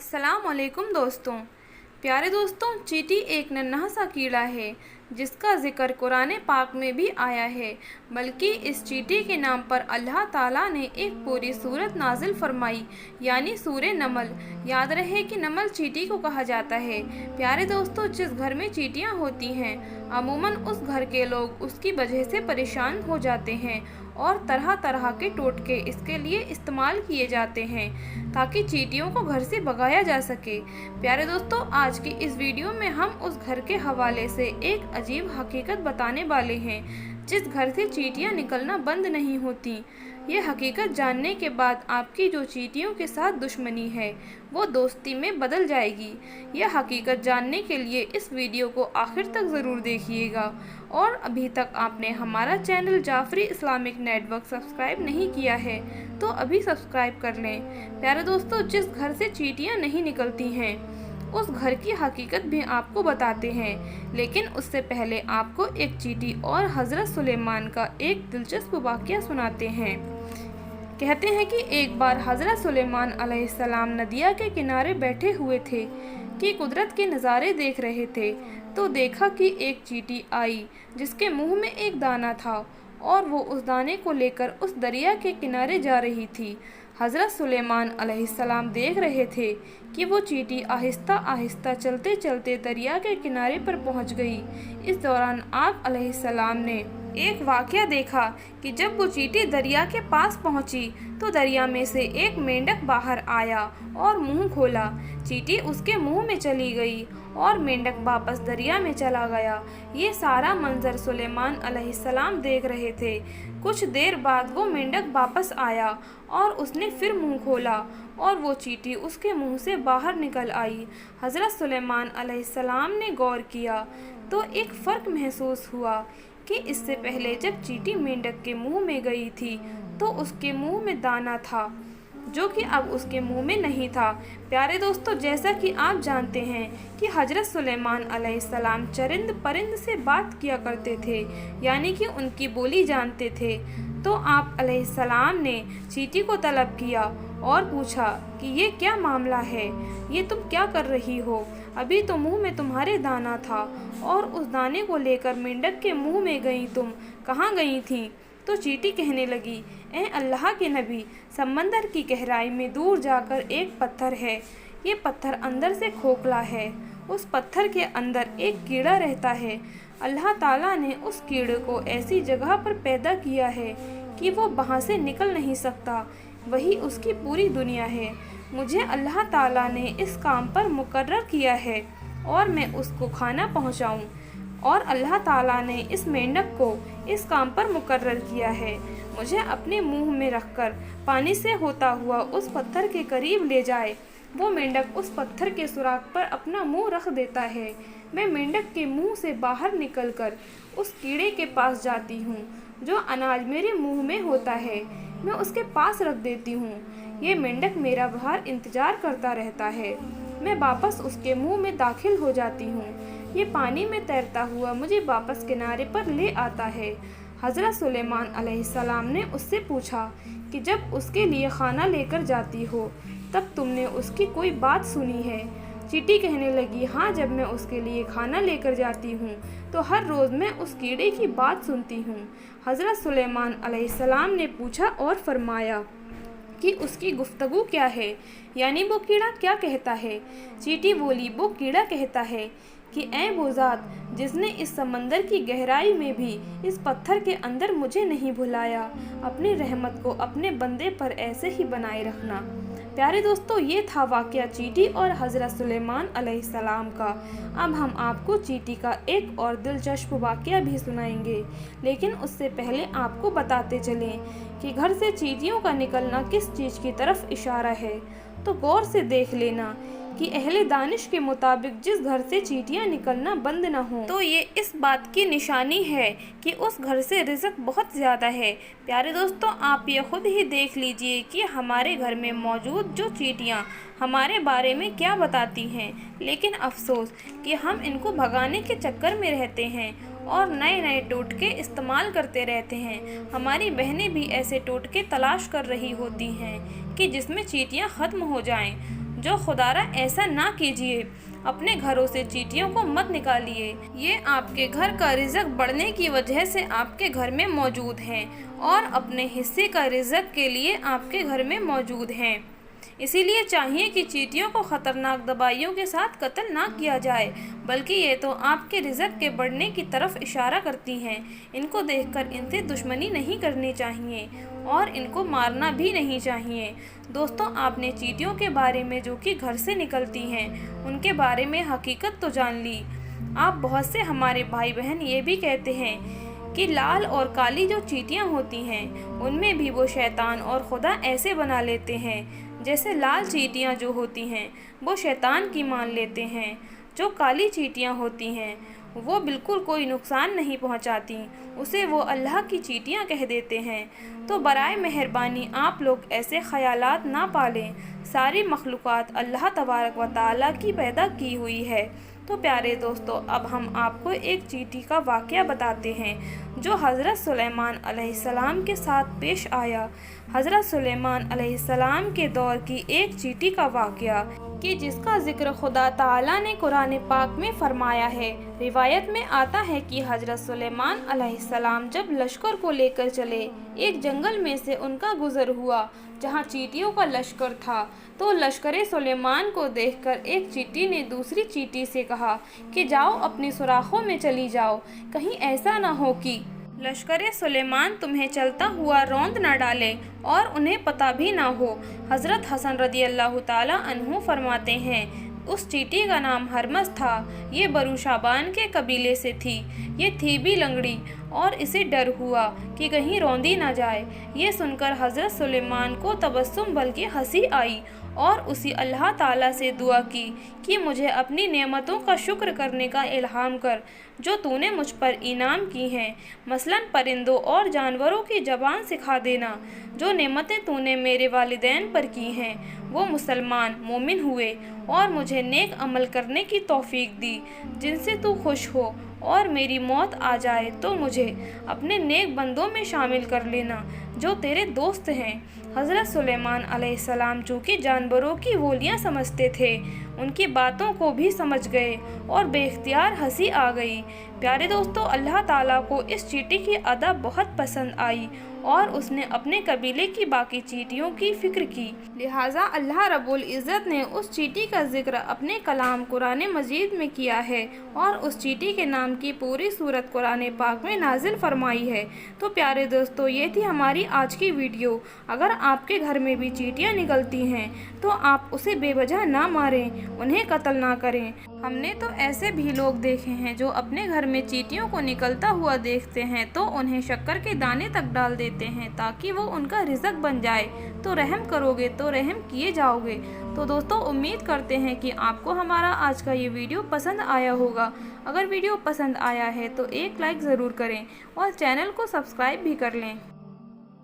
अस्सलाम वालेकुम दोस्तों। प्यारे दोस्तों, चींटी एक नन्हा सा कीड़ा है जिसका जिक्र कुरान पाक में भी आया है। बल्कि इस चींटी के नाम पर अल्लाह ताला ने एक पूरी सूरत नाजिल फरमाई, यानी सूरे नमल। याद रहे कि नमल चींटी को कहा जाता है। प्यारे दोस्तों, जिस घर में चींटियां होती हैं अमूमन उस घर के लोग उसकी वजह से परेशान हो जाते हैं और तरह तरह के टोटके इसके लिए इस्तेमाल किए जाते हैं ताकि चींटियों को घर से भगाया जा सके। प्यारे दोस्तों, आज की इस वीडियो में हम उस घर के हवाले से एक अजीब हकीकत बताने वाले हैं जिस घर से चींटियां निकलना बंद नहीं होती। ये हकीकत जानने के बाद आपकी जो चींटियों के साथ दुश्मनी है वो दोस्ती में बदल जाएगी। यह हकीकत जानने के लिए इस वीडियो को आखिर तक ज़रूर देखिएगा। और अभी तक आपने हमारा channel Jafri Islamic network subscribe नहीं किया है तो अभी सब्सक्राइब कर लें। प्यारे दोस्तों, जिस घर से चींटियां नहीं निकलती हैं उस घर की हकीकत भी आपको बताते हैं, लेकिन उससे पहले आपको एक चींटी और हज़रत सुलेमान का एक दिलचस्प वाक़या सुनाते हैं। कहते हैं कि एक बार हज़रत सुलेमान अलैहिस्सलाम नदिया के किनारे बैठे हुए थे कि कुदरत के नज़ारे देख रहे थे तो देखा कि एक चींटी आई जिसके मुंह में एक दाना था और वो उस दाने को लेकर उस दरिया के किनारे जा रही थी। हज़रत सुलेमान अलैहिस्सलाम देख रहे थे कि वो चींटी आहिस्ता आहिस्ता चलते चलते दरिया के किनारे पर पहुंच गई। इस दौरान आप अलैहिस्सलाम ने एक वाक़या देखा कि जब वो चींटी दरिया के पास पहुंची तो दरिया में से एक मेंढक बाहर आया और मुंह खोला। चींटी उसके मुंह में चली गई और मेंढक वापस दरिया में चला गया। ये सारा मंजर सुलेमान अलैहिस्सलाम देख रहे थे। कुछ देर बाद वो मेंढक वापस आया और उसने फिर मुंह खोला और वो चींटी उसके मुंह से बाहर निकल आई। हज़रत सुलेमान अलैहिस्सलाम ने गौर किया तो एक फ़र्क महसूस हुआ कि इससे पहले जब चींटी मेंढक के मुंह में गई थी तो उसके मुंह में दाना था जो कि अब उसके मुंह में नहीं था। प्यारे दोस्तों, जैसा कि आप जानते हैं कि हज़रत सुलेमान अलैहिस्सलाम चरिंद परिंद से बात किया करते थे, यानी कि उनकी बोली जानते थे। तो आप अलैहिस्सलाम ने चींटी को तलब किया और पूछा कि ये क्या मामला है, ये तुम क्या कर रही हो? अभी तो मुंह में तुम्हारे दाना था और उस दाने को लेकर मेंढक के मुंह में गई, तुम कहाँ गई थी? तो चींटी कहने लगी, ए अल्लाह के नबी, समंदर की गहराई में दूर जाकर एक पत्थर है। ये पत्थर अंदर से खोखला है। उस पत्थर के अंदर एक कीड़ा रहता है। अल्लाह ताला ने उस कीड़े को ऐसी जगह पर पैदा किया है कि वो वहाँ से निकल नहीं सकता। वही उसकी पूरी दुनिया है। मुझे अल्लाह ताला ने इस काम पर मुकर्रर किया है और मैं उसको खाना पहुँचाऊँ, और अल्लाह ताला ने इस मेंढक को इस काम पर मुकर्रर किया है। मुझे अपने मुंह में रखकर पानी से होता हुआ उस पत्थर के करीब ले जाए। वो मेंढक उस पत्थर के सुराख पर अपना मुंह रख देता है। मैं मेंढक के मुंह से बाहर निकलकर उस कीड़े के पास जाती हूँ। जो अनाज मेरे मुंह में होता है मैं उसके पास रख देती हूँ। ये मेंढक मेरा बाहर इंतजार करता रहता है। मैं वापस उसके मुंह में दाखिल हो जाती हूँ। ये पानी में तैरता हुआ मुझे वापस किनारे पर ले आता है। हज़रत सुलेमान अलैहिस्सलाम ने उससे पूछा कि जब उसके लिए खाना लेकर जाती हो तब तुमने उसकी कोई बात सुनी है? चींटी कहने लगी, हाँ, जब मैं उसके लिए खाना लेकर जाती हूँ तो हर रोज़ मैं उस कीड़े की बात सुनती हूँ। हज़रत सुलेमान अलैहिस्सलाम ने पूछा और फरमाया कि उसकी गुफ्तगू क्या है, यानी वो कीड़ा क्या कहता है? चींटी बोली, वो कीड़ा कहता है कि ऐ वो ज़ात जिसने इस समंदर की गहराई में भी इस पत्थर के अंदर मुझे नहीं भुलाया, अपनी रहमत को अपने बंदे पर ऐसे ही बनाए रखना। प्यारे दोस्तों, ये था वाक़या चींटी और हज़रत सुलेमान अलैहिस्सलाम का। अब हम आपको चींटी का एक और दिलचस्प वाक़या भी सुनाएंगे, लेकिन उससे पहले आपको बताते चलें कि घर से चींटियों का निकलना किस चीज़ की तरफ इशारा है। तो गौर से देख लेना कि अहले दानिश के मुताबिक जिस घर से चींटियां निकलना बंद न हो तो ये इस बात की निशानी है कि उस घर से रिज़्क बहुत ज़्यादा है। प्यारे दोस्तों, आप ये खुद ही देख लीजिए कि हमारे घर में मौजूद जो चींटियां हमारे बारे में क्या बताती हैं, लेकिन अफसोस कि हम इनको भगाने के चक्कर में रहते हैं और नए नए टोटके इस्तेमाल करते रहते हैं। हमारी बहनें भी ऐसे टोटके तलाश कर रही होती हैं कि जिसमें चींटियां ख़त्म हो जाएं। जो खुदारा ऐसा ना कीजिए, अपने घरों से चींटियों को मत निकालिए। ये आपके घर का रिज़्क बढ़ने की वजह से आपके घर में मौजूद हैं और अपने हिस्से का रिज़्क के लिए आपके घर में मौजूद हैं। इसीलिए चाहिए कि चींटियों को ख़तरनाक दवाइयों के साथ कत्ल ना किया जाए, बल्कि ये तो आपके रिज़्क के बढ़ने की तरफ इशारा करती हैं। इनको देखकर इनसे दुश्मनी नहीं करनी चाहिए और इनको मारना भी नहीं चाहिए। दोस्तों, आपने चींटियों के बारे में जो कि घर से निकलती हैं, उनके बारे में हकीकत तो जान ली। आप बहुत से हमारे भाई बहन ये भी कहते हैं कि लाल और काली जो चींटियाँ होती हैं, उनमें भी वो शैतान और खुदा ऐसे बना लेते हैं। जैसे लाल चींटियाँ जो होती हैं वो शैतान की मान लेते हैं, जो काली चींटियाँ होती हैं वो बिल्कुल कोई नुकसान नहीं पहुँचाती, उसे वो अल्लाह की चींटियाँ कह देते हैं। तो बराए मेहरबानी आप लोग ऐसे ख़यालात ना पालें। सारी मखलूक़ात अल्लाह तबारक व तआला की पैदा की हुई है। तो प्यारे दोस्तों, अब हम आपको एक चींटी का वाक़या बताते हैं जो हज़रत सुलेमान अलैहिस्सलाम के साथ पेश आया। हज़रत सुलेमान अलैहिस्सलाम के दौर की एक चींटी का वाक़या कि जिसका ज़िक्र खुदा ताला ने कुरान पाक में फ़रमाया है। रिवायत में आता है कि हज़रत सुलेमान अलैहिस्सलाम जब लश्कर को लेकर चले, एक जंगल में से उनका गुज़र हुआ जहाँ चींटियों का लश्कर था। तो लश्कर सुलेमान को देखकर एक चींटी ने दूसरी चींटी से कहा कि जाओ अपनी सुराखों में चली जाओ, कहीं ऐसा ना हो कि लश्कर सुलेमान तुम्हें चलता हुआ रौंद न डाले और उन्हें पता भी ना हो। हज़रत हसन रदी अल्लाह ताला अन्हु फरमाते हैं, उस चींटी का नाम हरमस था। ये बरू शाबान के कबीले से थी। ये थी भी लंगड़ी और इसे डर हुआ कि कहीं रौंदी ना जाए। ये सुनकर हज़रत सुलेमान को तबस्सुम बल्कि हंसी आई और उसी अल्लाह ताला से दुआ की कि मुझे अपनी नेमतों का शुक्र करने का इल्हाम कर जो तूने मुझ पर इनाम की हैं। मसलन परिंदों और जानवरों की ज़बान सिखा देना। जो नेमतें तूने मेरे वालिदैन पर की हैं वो मुसलमान मोमिन हुए और मुझे नेक अमल करने की तौफीक दी जिनसे तू खुश हो, और मेरी मौत आ जाए तो मुझे अपने नेक बंदों में शामिल कर लेना जो तेरे दोस्त हैं। हज़रत सुलेमान अलैहिस्सलाम चूँकि जानवरों की बोलियाँ समझते थे, उनकी बातों को भी समझ गए और बेख्तियार हंसी आ गई। प्यारे दोस्तों, अल्लाह ताला को इस चींटी की अदा बहुत पसंद आई और उसने अपने कबीले की बाकी चींटियों की फ़िक्र की। लिहाजा अल्लाह रब्बुल इज़्ज़त ने उस चींटी का ज़िक्र अपने कलाम कुरान मजीद में किया है और उस चींटी के नाम की पूरी सूरत कुरान पाक में नाजिल फरमाई है। तो प्यारे दोस्तों, ये थी हमारी आज की वीडियो। अगर आपके घर में भी चींटियाँ निकलती हैं तो आप उसे बेवजह ना मारें, उन्हें कत्ल ना करें। हमने तो ऐसे भी लोग देखे हैं जो अपने घर में चींटियों को निकलता हुआ देखते हैं तो उन्हें शक्कर के दाने तक डाल देते हैं ताकि वो उनका रिज़्क बन जाए। तो रहम करोगे तो रहम किए जाओगे। तो दोस्तों, उम्मीद करते हैं कि आपको हमारा आज का ये वीडियो पसंद आया होगा। अगर वीडियो पसंद आया है तो एक लाइक ज़रूर करें और चैनल को सब्सक्राइब भी कर लें।